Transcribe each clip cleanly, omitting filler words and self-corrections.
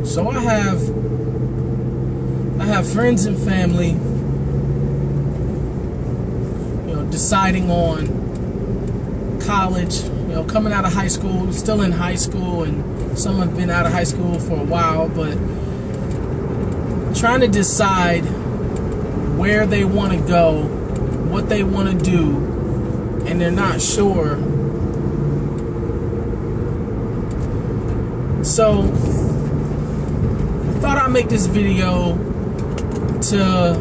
So I have friends and family, deciding on college, coming out of high school, still in high school, and some have been out of high school for a while, but trying to decide where they want to go, what they want to do, and they're not sure. So I thought I'd make this video to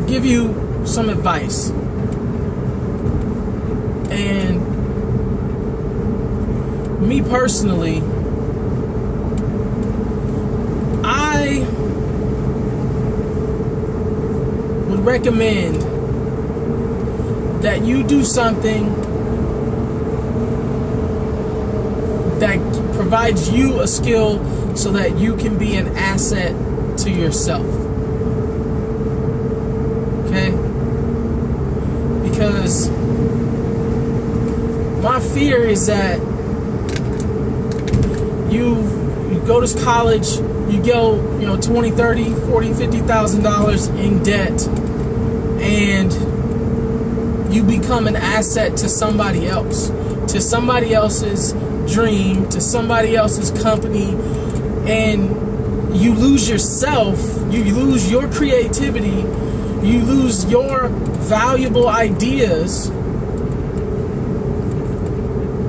give you some advice. And me personally, I would recommend that you do something that provides you a skill so that you can be an asset to yourself. Okay? Because my fear is that you go to college, you go, $20, $30, $40, $50,000 in debt, and you become an asset to somebody else, to somebody else's dream, to somebody else's company, and you lose yourself, you lose your creativity, you lose your valuable ideas,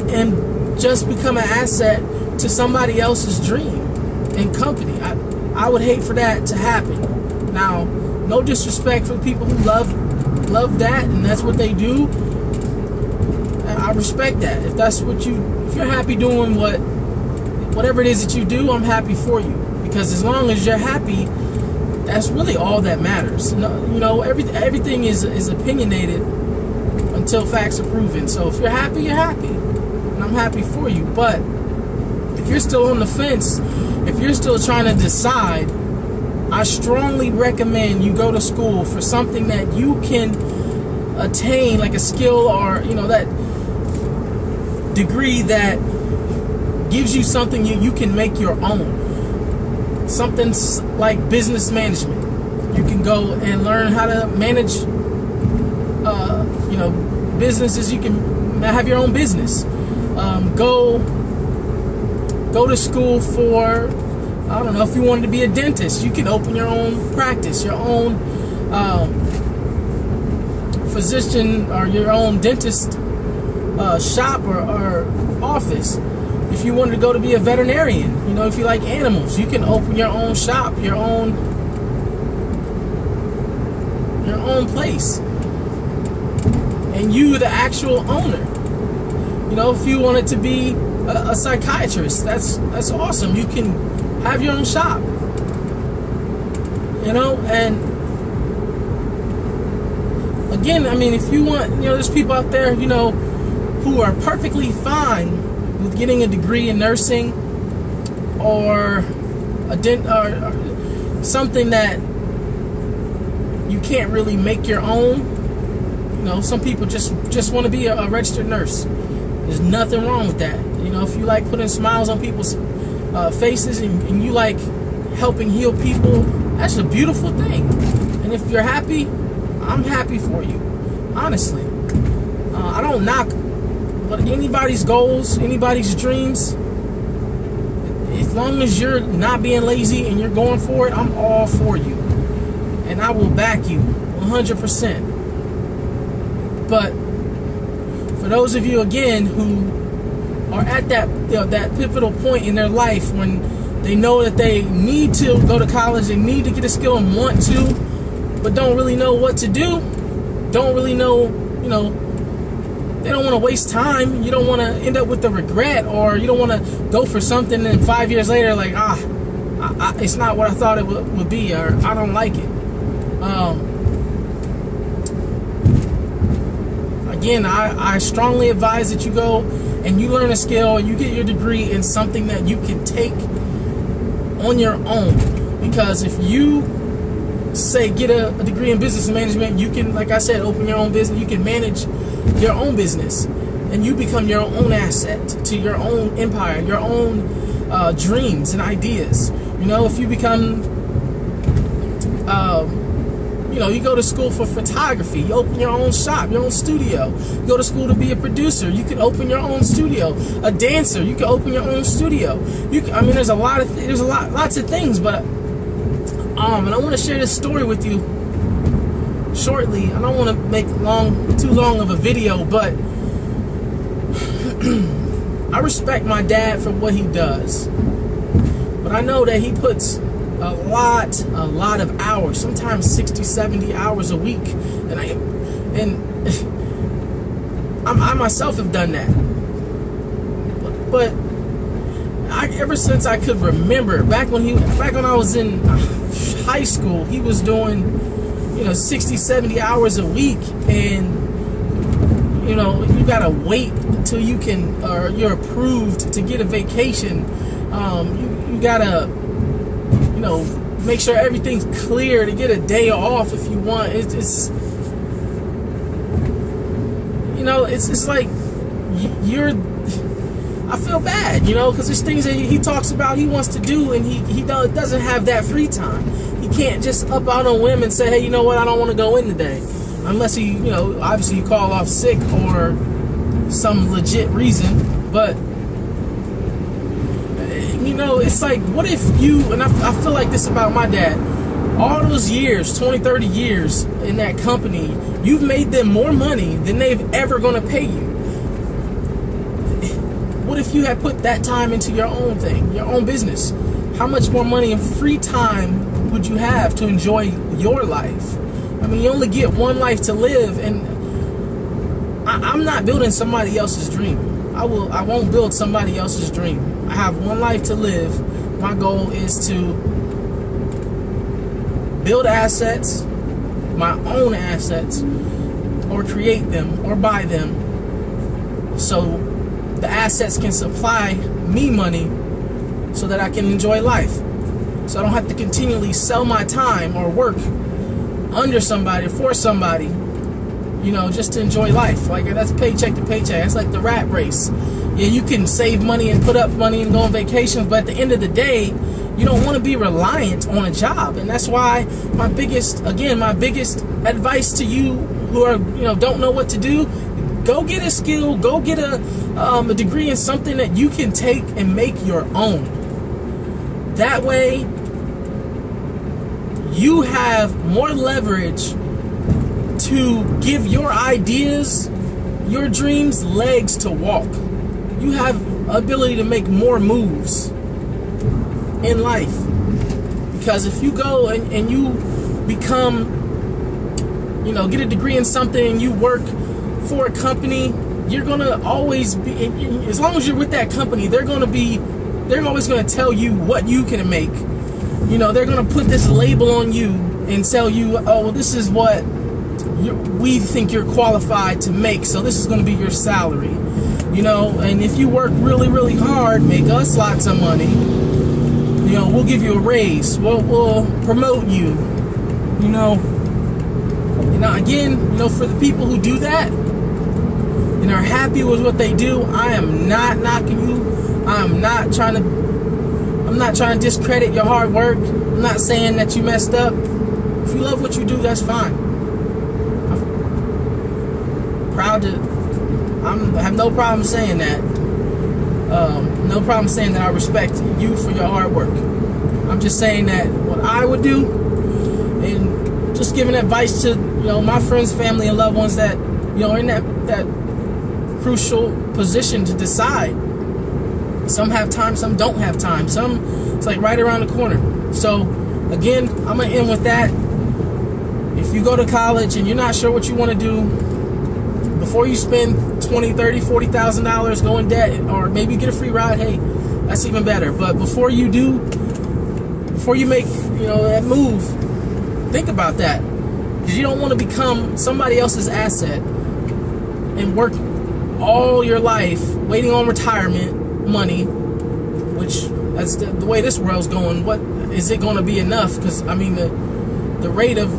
and just become an asset to somebody else's dream and company. I would hate for that to happen. Now, no disrespect for the people who love that and that's what they do. I respect that. If that's what if you're happy doing whatever it is that you do, I'm happy for you. Because as long as you're happy, that's really all that matters. Everything is opinionated until facts are proven. So if you're happy, you're happy. And I'm happy for you. But if you're still on the fence, if you're still trying to decide, I strongly recommend you go to school for something that you can attain, like a skill or, that degree that gives you something you can make your own. Something like business management. You can go and learn how to manage, businesses. You can have your own business. Go to school for, I don't know, if you wanted to be a dentist, you can open your own practice, your own physician or your own dentist shop or office. If you wanted to go to be a veterinarian, if you like animals, you can open your own shop, your own place, and you the actual owner. If you wanted to be a psychiatrist, that's awesome. You can have your own shop, and again, if you want, there's people out there, who are perfectly fine with getting a degree in nursing or or something that you can't really make your own. Some people just want to be a registered nurse. There's nothing wrong with that. If you like putting smiles on people's faces and you like helping heal people, that's a beautiful thing. And if you're happy, I'm happy for you. Honestly, I don't knock anybody's goals, anybody's dreams. As long as you're not being lazy and you're going for it, I'm all for you, and I will back you 100%. But for those of you again who are at that that pivotal point in their life when they know that they need to go to college, they need to get a skill and want to, but don't really know what to do, don't really know, they don't want to waste time. You don't want to end up with the regret, or you don't want to go for something and 5 years later like, it's not what I thought it would be, or I don't like it. Again, I strongly advise that you go and you learn a skill and you get your degree in something that you can take on your own. Because if you say get a degree in business management, you can, like I said, open your own business. You can manage your own business. and you become your own asset to your own empire, your own dreams and ideas. You know, if you become, you know, you go to school for photography, you open your own shop, your own studio. You go to school to be a producer, you can open your own studio. A dancer, you can open your own studio. I mean, there's lots of things, but and I want to share this story with you shortly. I don't want to make too long of a video, but I respect my dad for what he does, but I know that he puts a lot of hours, sometimes 60, 70 hours a week, and I myself have done that. But ever since I could remember, back when I was in high school, he was doing, you know, 60, 70 hours a week, and you know, you gotta wait until you can, or you're approved to get a vacation. You gotta, you know, make sure everything's clear to get a day off if you want. It's you know, it's like I feel bad, you know, because there's things that he talks about he wants to do, and he doesn't have that free time. He can't just up out on a whim and say, hey, you know what, I don't want to go in today, unless he, you know, obviously you call off sick or some legit reason. But you know, it's like, what if you, and I feel like this about my dad, all those years, 20, 30 years in that company, you've made them more money than they've ever going to pay you. What if you had put that time into your own thing, your own business? How much more money and free time would you have to enjoy your life? I mean, you only get one life to live, and I'm not building somebody else's dream. I won't build somebody else's dream. I have one life to live. My goal is to build assets, my own assets, or create them or buy them, so the assets can supply me money so that I can enjoy life. So I don't have to continually sell my time or work under somebody, for somebody, you know, just to enjoy life. Like, that's paycheck to paycheck. That's like the rat race. Yeah, you can save money and put up money and go on vacations, but at the end of the day, you don't want to be reliant on a job. And that's why my biggest advice to you who are, you know, don't know what to do, go get a skill, go get a degree in something that you can take and make your own. That way, you have more leverage to give your ideas, your dreams, legs to walk. You have ability to make more moves in life. Because if you go and you become, you know, get a degree in something and you work for a company, you're gonna always be, as long as you're with that company, they're always gonna tell you what you can make. You know, they're gonna put this label on you and tell you, oh, well, this is what we think you're qualified to make, so this is gonna be your salary. You know, and if you work really, really hard, make us lots of money, you know, we'll give you a raise, we'll promote you, you know. And again, you know, for the people who do that and are happy with what they do, I am not knocking you. I'm not trying to discredit your hard work. I'm not saying that you messed up. If you love what you do, that's fine. I have no problem saying that. No problem saying that I respect you for your hard work. I'm just saying that what I would do, and just giving advice to, you know, my friends, family, and loved ones that, you know, are in that crucial position to decide. Some have time, some don't have time. Some, it's like right around the corner. So again, I'm gonna end with that. If you go to college and you're not sure what you want to do, before you spend $20,000, $30,000, $40,000, go in debt, or maybe get a free ride, hey, that's even better. But before you make, you know, that move, think about that, because you don't want to become somebody else's asset and work all your life waiting on retirement money, which, that's the way this world's going. What is it going to be enough? Because I mean, the rate of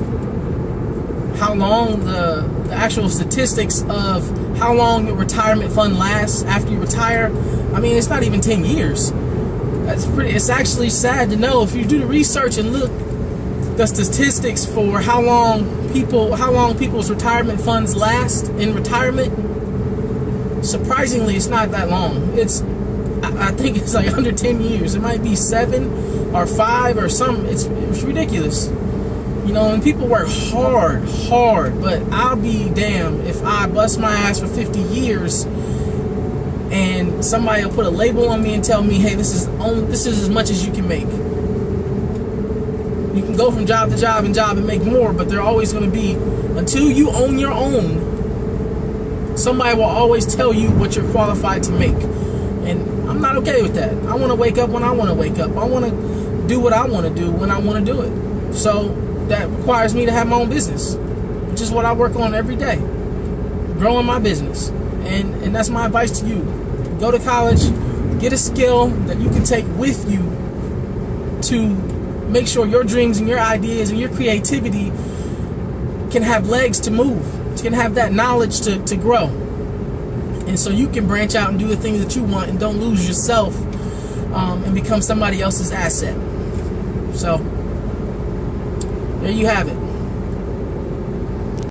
how long the actual statistics of how long your retirement fund lasts after you retire, I mean, it's not even 10 years. It's actually sad to know. If you do the research and look the statistics for how long people's retirement funds last in retirement, surprisingly, it's not that long. I think it's like under 10 years. It might be 7 or 5 or something. It's ridiculous. You know, and people work hard, but I'll be damned if I bust my ass for 50 years and somebody will put a label on me and tell me, hey, this is as much as you can make. You can go from job to job and make more, but they're always going to be, until you own your own, somebody will always tell you what you're qualified to make. And I'm not okay with that. I want to wake up when I want to wake up. I want to do what I want to do when I want to do it. So that requires me to have my own business, which is what I work on every day, growing my business. And that's my advice to you. Go to college, get a skill that you can take with you to make sure your dreams and your ideas and your creativity can have legs to move, can have that knowledge to grow. And so you can branch out and do the things that you want and don't lose yourself and become somebody else's asset. So there you have it.